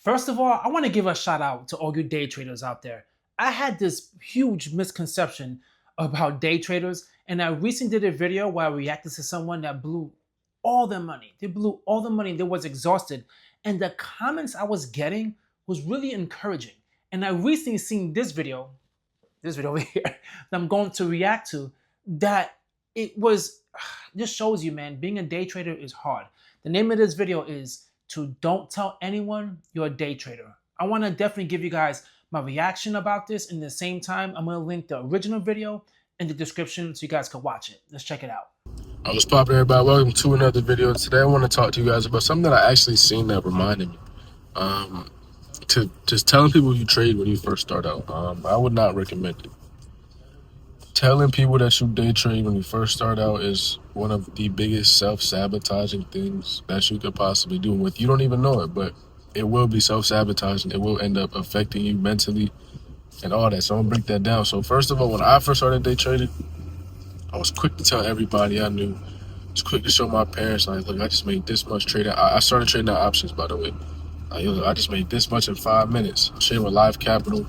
First of all, I want to give a shout out to all you day traders out there. I had this huge misconception about day traders, and I recently did a video where I reacted to someone that blew all their money. They blew all the money, they was exhausted. And the comments I was getting was really encouraging. And I recently seen this video over here, that I'm going to react to, that it was, this shows you, man, being a day trader is hard. The name of this video is to don't tell anyone you're a day trader. I want to definitely give you guys my reaction about this. In the same time, I'm going to link the original video in the description so you guys can watch it. Let's check it out. What's poppin', everybody? Welcome to another video. Today I want to talk to you guys about something that I actually seen that reminded me. To just telling people you trade when you first start out. I would not recommend it. Telling people that you day trade when you first start out is one of the biggest self-sabotaging things that you could possibly do. With you don't even know it, but it will be self-sabotaging. It will end up affecting you mentally and all that. So I'm gonna break that down. So first of all, when I first started day trading, I was quick to tell everybody I knew. I was quick to show my parents, like, look, I just made this much trading. I started trading out options, by the way. I just made this much in 5 minutes. I'm trading with Live Capital,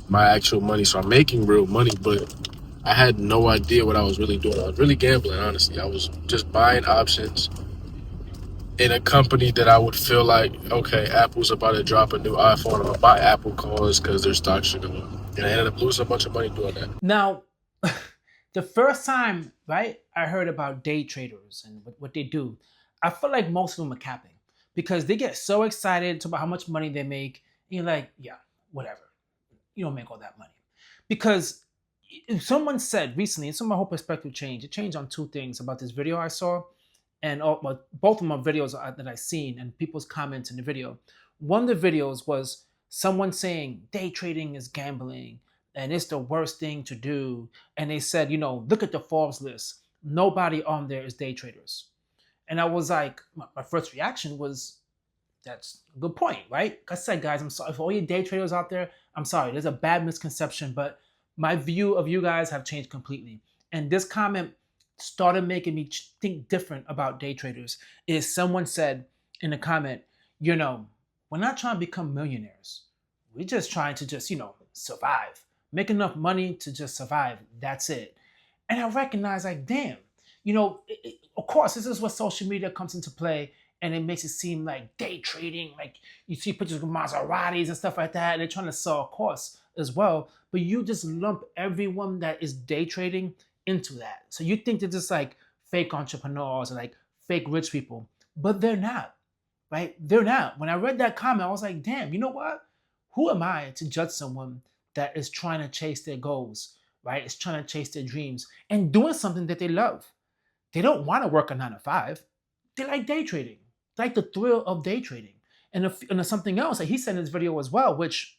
my actual money. So I'm making real money, but I had no idea what I was really doing. I was really gambling, honestly. I was just buying options in a company that I would feel like, okay, Apple's about to drop a new iPhone. I'm gonna buy Apple cars because their stocks should go up. And I ended up losing a bunch of money doing that. Now, the first time, right, I heard about day traders and what they do, I feel like most of them are capping because they get so excited about how much money they make. And you're like, yeah, whatever. You don't make all that money. Because someone said recently, and so my whole perspective changed. It changed on two things about this video I saw, and both of my videos that I seen and people's comments in the video. One of the videos was someone saying day trading is gambling and it's the worst thing to do. And they said, look at the Forbes list. Nobody on there is day traders. And I was like, my first reaction was, that's a good point, right? I said, guys, I'm sorry for all you day traders out there. I'm sorry, there's a bad misconception, but my view of you guys have changed completely. And this comment started making me think different about day traders. Is someone said in the comment, we're not trying to become millionaires. We're just trying to survive, make enough money to just survive. That's it. And I recognize, like, damn, of course, this is where social media comes into play, and it makes it seem like day trading, like you see pictures of Maseratis and stuff like that. And they're trying to sell a course as well, but you just lump everyone that is day trading into that. So you think they're just like fake entrepreneurs or like fake rich people, but they're not, right? They're not. When I read that comment, I was like, damn, you know what? Who am I to judge someone that is trying to chase their goals, right? Is trying to chase their dreams and doing something that they love. They don't want to work a 9 to 5. They like day trading, they like the thrill of day trading. And there's something else that he said in his video as well, which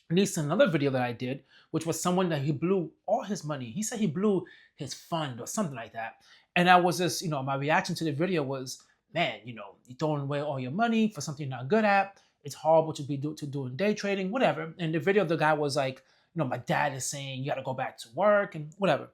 leads to another video that I did, which was someone that he blew all his money. He said he blew his fund or something like that. And I was just, my reaction to the video was, man, you're throwing away all your money for something you're not good at. It's horrible to be doing day trading, whatever. And the video, the guy was like, my dad is saying you got to go back to work and whatever.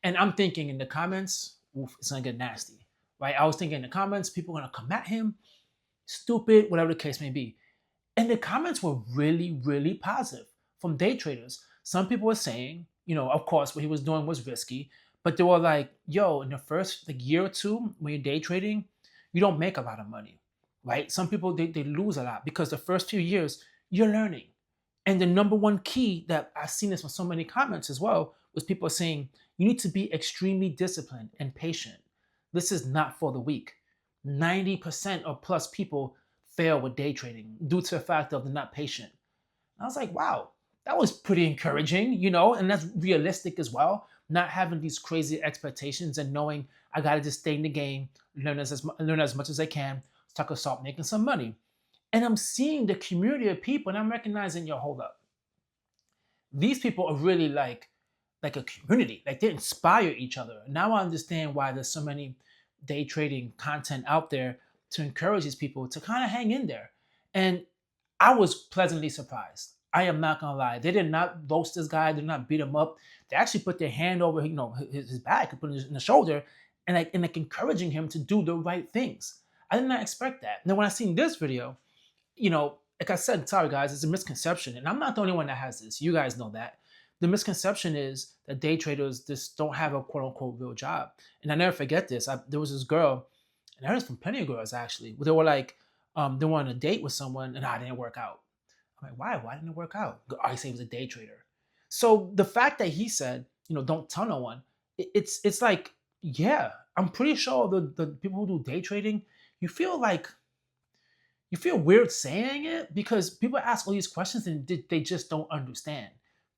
And I'm thinking in the comments, oof, it's gonna get nasty, right? I was thinking in the comments, people are gonna come at him, stupid, whatever the case may be. And the comments were really, really positive from day traders. Some people were saying, of course, what he was doing was risky, but they were like, yo, in the first year or two, when you're day trading, you don't make a lot of money, right? Some people, they lose a lot because the first few years, you're learning. And the number one key that I've seen this from so many comments as well was people saying, you need to be extremely disciplined and patient. This is not for the weak. 90% or plus people fail with day trading due to the fact of they're not patient. And I was like, wow, that was pretty encouraging, and that's realistic as well. Not having these crazy expectations and knowing I got to just stay in the game, learn as much as I can, so I can start making some money. And I'm seeing the community of people and I'm recognizing, hold up. These people are really like a community, like they inspire each other. Now I understand why there's so many day trading content out there to encourage these people to kind of hang in there. And I was pleasantly surprised. I am not gonna lie. They did not roast this guy. They did not beat him up. They actually put their hand over, his back and put it in the shoulder and like encouraging him to do the right things. I did not expect that. Now when I seen this video, like I said, sorry guys, it's a misconception, and I'm not the only one that has this. You guys know that. The misconception is that day traders just don't have a quote unquote real job. And I never forget this. There was this girl, and I heard this from plenty of girls actually, where they were like, they wanted a date with someone, and I didn't work out. I'm like, why? Why didn't it work out? I say he was a day trader. So the fact that he said, don't tell no one, it's like, yeah, I'm pretty sure the people who do day trading, you feel like you feel weird saying it because people ask all these questions and they just don't understand.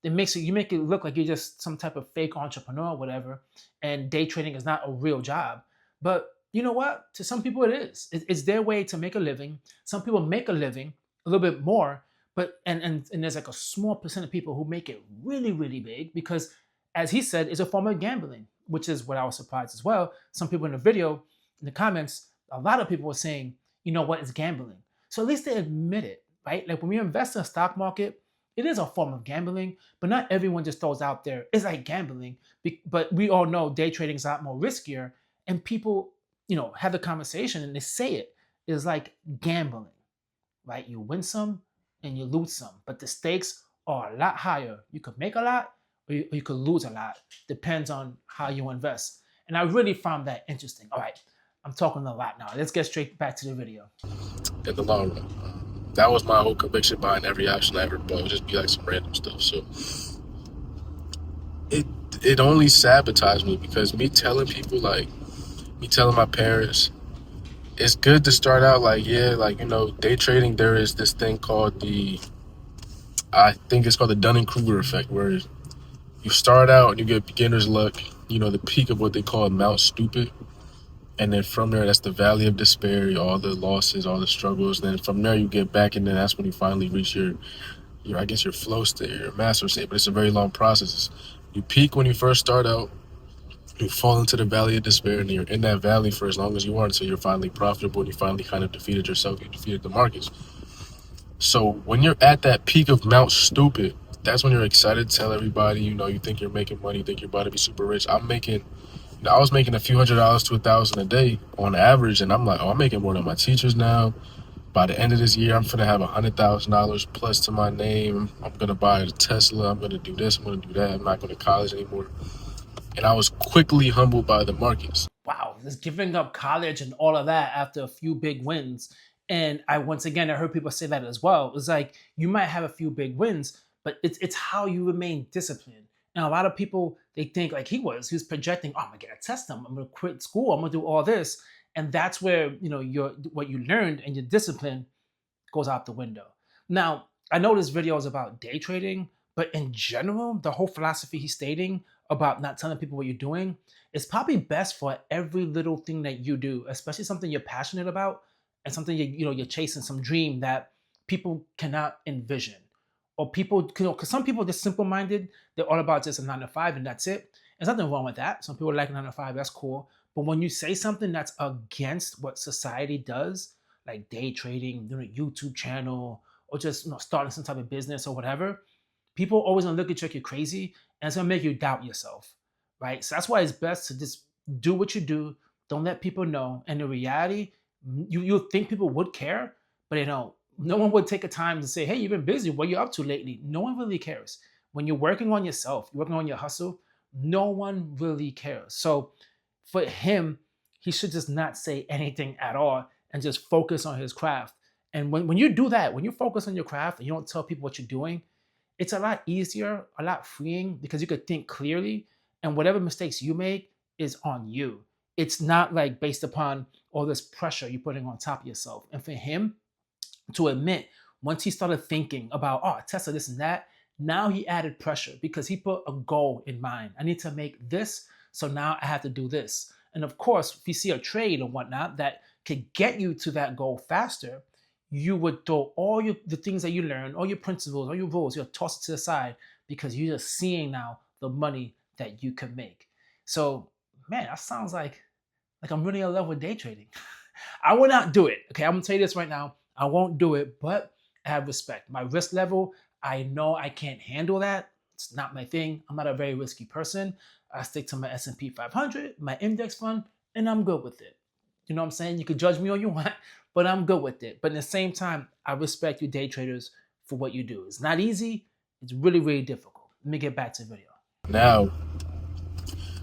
You make it look like you're just some type of fake entrepreneur or whatever, and day trading is not a real job. But you know what? To some people, it is. It's their way to make a living. Some people make a living a little bit more, but and there's like a small percent of people who make it really really big because, as he said, it's a form of gambling, which is what I was surprised as well. Some people in the video, in the comments, a lot of people were saying, you know what, it's gambling. So at least they admit it, right? Like when we invest in a stock market, it is a form of gambling, but not everyone just throws out there, it's like gambling. But we all know day trading is a lot more riskier, and people, have the conversation and they say it is like gambling, right? You win some and you lose some, but the stakes are a lot higher. You could make a lot or you could lose a lot. Depends on how you invest. And I really found that interesting. All right, I'm talking a lot now. Let's get straight back to the video. In the long run. That was my whole conviction behind every action I ever bought. It would just be like some random stuff. So it only sabotaged me because me telling people, like me telling my parents, it's good to start out like, yeah, like, day trading, there is this thing called I think it's called the Dunning-Kruger effect, where you start out and you get beginner's luck, the peak of what they call Mount Stupid. And then from there, that's the valley of despair, all the losses, all the struggles. Then from there, you get back, and then that's when you finally reach your I guess your flow state, your master state. But it's a very long process. You peak when you first start out, you fall into the valley of despair, and you're in that valley for as long as you are until you're finally profitable and you finally kind of defeated yourself, you defeated the markets. So when you're at that peak of Mount Stupid, that's when you're excited to tell everybody, you think you're making money, you think you're about to be super rich. I was making a few $100s to $1,000 a day on average, and I'm like, oh, I'm making more than my teachers now. By the end of this year, I'm gonna have $100,000 plus to my name. I'm gonna buy a Tesla. I'm gonna do this. I'm gonna do that. I'm not going to college anymore. And I was quickly humbled by the markets. Wow, just giving up college and all of that after a few big wins. And I heard people say that as well. It's like you might have a few big wins, but it's how you remain disciplined. And a lot of people, they think like he was projecting, oh, I'm gonna get a test, I'm gonna quit school, I'm gonna do all this. And that's where what you learned and your discipline goes out the window. Now, I know this video is about day trading, but in general, the whole philosophy he's stating about not telling people what you're doing is probably best for every little thing that you do, especially something you're passionate about and something you're chasing, some dream that people cannot envision. Or people, because some people are just simple-minded, they're all about just a 9 to 5 and that's it. There's nothing wrong with that. Some people like 9 to 5, that's cool. But when you say something that's against what society does, like day trading, doing a YouTube channel, or just starting some type of business or whatever, people always gonna look at you like you're crazy, and it's gonna make you doubt yourself, right? So that's why it's best to just do what you do. Don't let people know. And in reality, you think people would care, but no one would take a time to say, "Hey, you've been busy. What are you up to lately?" No one really cares. When you're working on yourself, you're working on your hustle. No one really cares. So for him, he should just not say anything at all and just focus on his craft. And when you do that, when you focus on your craft and you don't tell people what you're doing, it's a lot easier, a lot freeing because you could think clearly, and whatever mistakes you make is on you. It's not like based upon all this pressure you're putting on top of yourself. And for him to admit, once he started thinking about, oh, Tesla, this and that, now he added pressure because he put a goal in mind. I need to make this, so now I have to do this. And of course, if you see a trade or whatnot that could get you to that goal faster, you would throw the things that you learned, all your principles, all your rules, you'll toss it to the side because you're just seeing now the money that you can make. So, man, that sounds like I'm really in love with day trading. I will not do it. Okay, I'm gonna tell you this right now. I won't do it, but I have respect. My risk level, I know I can't handle that. It's not my thing. I'm not a very risky person. I stick to my S&P 500, my index fund, and I'm good with it. You know what I'm saying? You can judge me all you want, but I'm good with it. But at the same time, I respect you day traders for what you do. It's not easy. It's really, really difficult. Let me get back to the video. Now,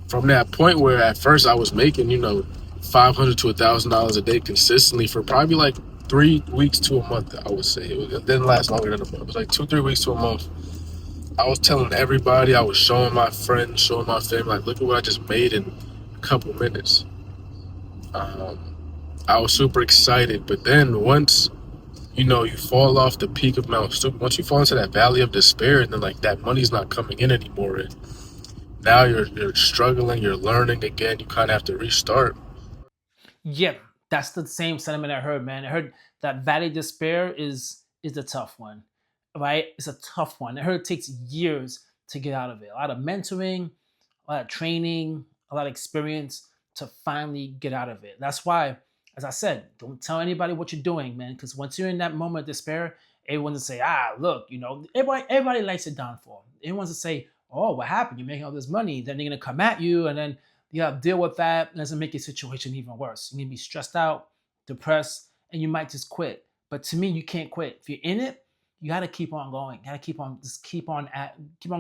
from that point where at first I was making, $500 to $1,000 a day consistently for probably like 3 weeks to a month, I would say. It didn't last longer than a month. It was like 2, 3 weeks to a month. I was telling everybody, I was showing my friends, showing my family, like, look at what I just made in a couple minutes. I was super excited, but then once you fall off the peak of Mount Stupid, once you fall into that valley of despair, and then like that money's not coming in anymore, and now you're struggling, you're learning again, you kind of have to restart. Yeah, that's the same sentiment I heard, man. I heard that valley despair is a tough one, right? It's a tough one. I heard it takes years to get out of it. A lot of mentoring, a lot of training, a lot of experience to finally get out of it. That's why, as I said, don't tell anybody what you're doing, man. Because once you're in that moment of despair, everyone will say, look, everybody likes a downfall. Everyone's to say, oh, what happened? You're making all this money. Then they're gonna come at you, and then you have to deal with that. It doesn't make your situation even worse. You're gonna be stressed out, depressed, and you might just quit. But to me, you can't quit. If you're in it, you got to keep on going. You got to keep on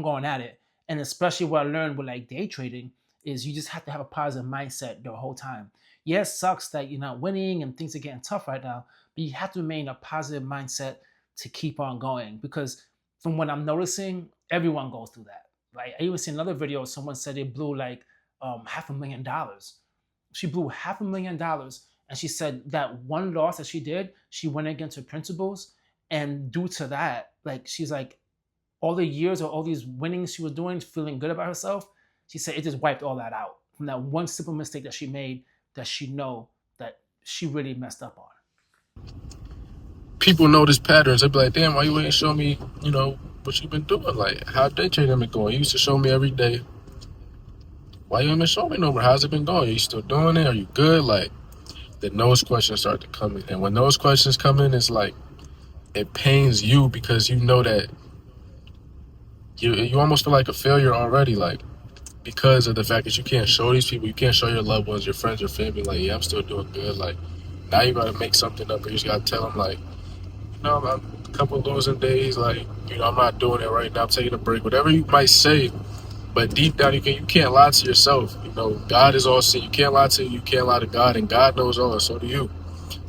going at it. And especially what I learned with like day trading is you just have to have a positive mindset the whole time. Yes, it sucks that you're not winning and things are getting tough right now, but you have to remain a positive mindset to keep on going. Because from what I'm noticing, everyone goes through that. Like I even seen another video, someone said they blew like $500,000. She blew $500,000, and she said that one loss that she did, she went against her principles, and due to that, like she's like all the years or all these winnings she was doing, feeling good about herself, she said it just wiped all that out from that one simple mistake that she made that she know that she really messed up on. People notice patterns. They be like, damn, why you ain't show me, what you been doing? Like, how day trading been going? You used to show me every day. Why you ain't been showing me no more? How's it been going? Are you still doing it? Are you good? Like, then those questions start to come in. And when those questions come in, it's like, it pains you because you know that you almost feel like a failure already. Like, because of the fact that you can't show these people, you can't show your loved ones, your friends, your family, like, yeah, I'm still doing good. Like, now you got to make something up, and you just got to tell them, like, I'm a couple losing days, like, I'm not doing it right now, I'm taking a break, whatever you might say. But deep down, you can't lie to yourself. God is all seeing. You can't lie to you can't lie to God, and God knows all, and so do you.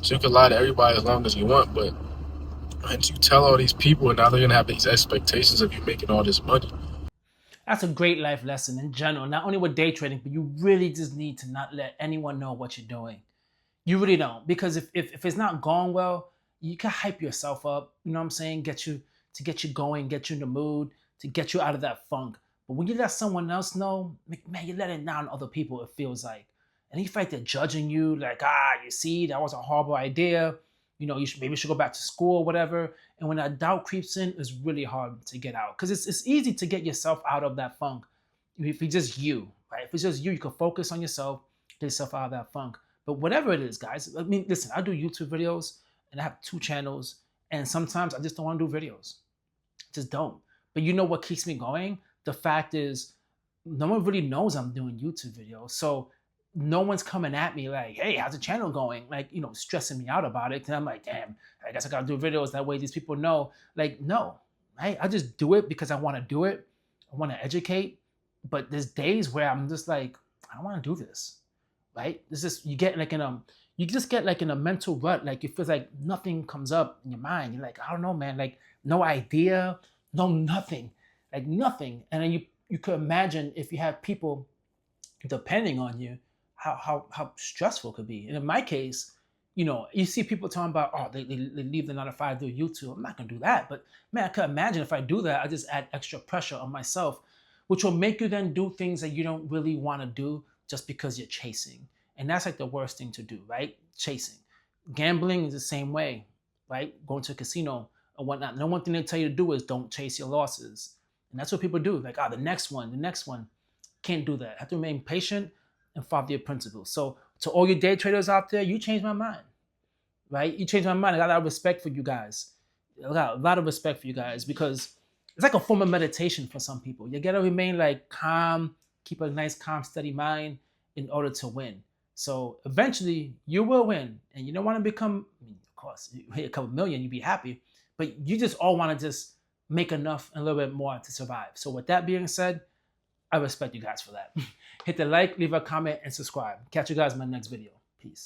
So you can lie to everybody as long as you want, but once you tell all these people, and now they're going to have these expectations of you making all this money. That's a great life lesson in general, not only with day trading, but you really just need to not let anyone know what you're doing. You really don't. Because if it's not going well, you can hype yourself up, you know what I'm saying? Get you going, get you in the mood, to get you out of that funk. But when you let someone else know, man, you're letting down other people, it feels like. And you feel like they're judging you, like, you see, that was a horrible idea. Maybe you should go back to school or whatever. And when that doubt creeps in, it's really hard to get out. Because it's easy to get yourself out of that funk. If it's just you, right? If it's just you can focus on yourself, get yourself out of that funk. But whatever it is, guys, I mean, listen, I do YouTube videos and I have 2 channels. And sometimes I just don't want to do videos. Just don't. But you know what keeps me going? The fact is, no one really knows I'm doing YouTube videos. So no one's coming at me like, hey, how's the channel going? Like, stressing me out about it. And I'm like, damn, I guess I gotta do videos that way these people know. Like, no, right? I just do it because I want to do it. I want to educate. But there's days where I'm just like, I don't want to do this, right? This is you just get like in a mental rut. Like it feels like nothing comes up in your mind. You're like, I don't know, man. Like no idea, no nothing, like nothing. And then you could imagine if you have people depending on you, how stressful it could be. And in my case, you see people talking about, they leave the 9 to 5 to do YouTube. I'm not gonna do that. But man, I could imagine if I do that, I just add extra pressure on myself, which will make you then do things that you don't really want to do just because you're chasing. And that's like the worst thing to do, right? Chasing. Gambling is the same way, right? Going to a casino and whatnot. And the one thing they tell you to do is don't chase your losses. And that's what people do. Like, the next one. Can't do that. Have to remain patient and follow your principles. So to all your day traders out there, you changed my mind, right? You changed my mind. I got a lot of respect for you guys. I got a lot of respect for you guys because it's like a form of meditation for some people. You got to remain like calm, keep a nice, calm, steady mind in order to win. So eventually you will win, and you don't want to become, I mean, of course, you hit a couple million, you'd be happy, but you just all want to just make enough and a little bit more to survive. So with that being said, I respect you guys for that. Hit the like, leave a comment, and subscribe. Catch you guys in my next video. Peace.